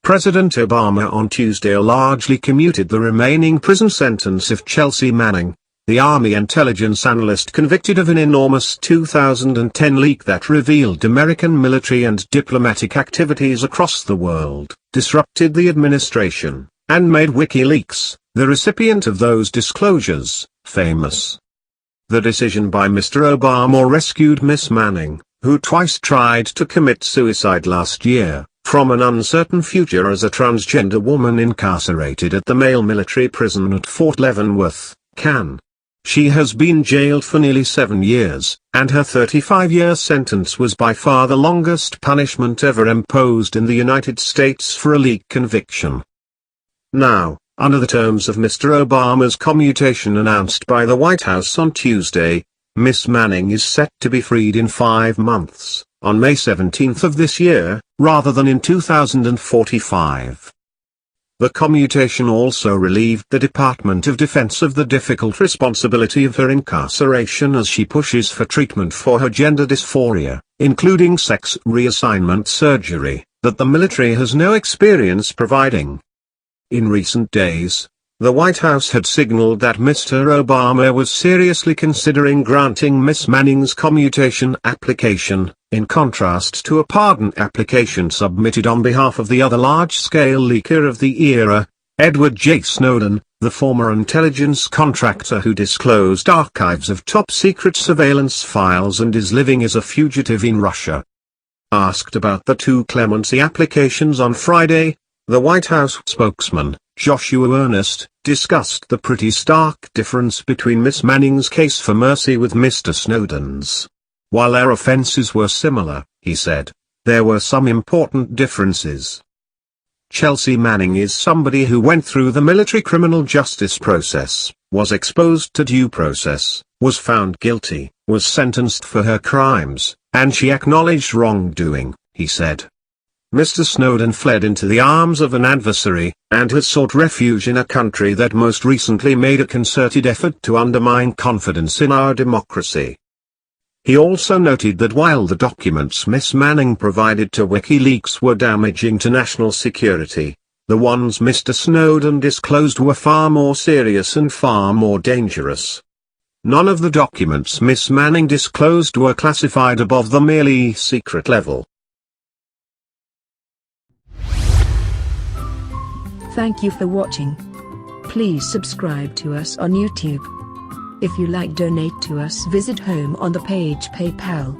President Obama on Tuesday largely commuted the remaining prison sentence of Chelsea Manning, the Army intelligence analyst convicted of an enormous 2010 leak that revealed American military and diplomatic activities across the world, disrupted the administration, and made WikiLeaks, the recipient of those disclosures, famous. The decision by Mr. Obama rescued Miss Manning, who twice tried to commit suicide last year, from an uncertain future as a transgender woman incarcerated at the male military prison at Fort Leavenworth, Cannes. She has been jailed for nearly 7 years, and her 35-year sentence was by far the longest punishment ever imposed in the United States for a leak conviction. Now, under the terms of Mr. Obama's commutation announced by the White House on Tuesday, Miss Manning is set to be freed in 5 months, on May 17 of this year, rather than in 2045. The commutation also relieved the Department of Defense of the difficult responsibility of her incarceration as she pushes for treatment for her gender dysphoria, including sex reassignment surgery, that the military has no experience providing. In recent days, the White House had signaled that Mr. Obama was seriously considering granting Miss Manning's commutation application, in contrast to a pardon application submitted on behalf of the other large-scale leaker of the era, Edward J. Snowden, the former intelligence contractor who disclosed archives of top-secret surveillance files and is living as a fugitive in Russia. Asked about the two clemency applications on Friday, the White House spokesman, Joshua Earnest, discussed the pretty stark difference between Miss Manning's case for mercy with Mr. Snowden's. While their offenses were similar, he said, there were some important differences. Chelsea Manning is somebody who went through the military criminal justice process, was exposed to due process, was found guilty, was sentenced for her crimes, and she acknowledged wrongdoing, he said. Mr. Snowden fled into the arms of an adversary, and has sought refuge in a country that most recently made a concerted effort to undermine confidence in our democracy. He also noted that while the documents Miss Manning provided to WikiLeaks were damaging to national security, the ones Mr. Snowden disclosed were far more serious and far more dangerous. None of the documents Miss Manning disclosed were classified above the merely secret level. Thank you for watching. Please subscribe to us on YouTube. If you like, donate to us, visit home on the page PayPal.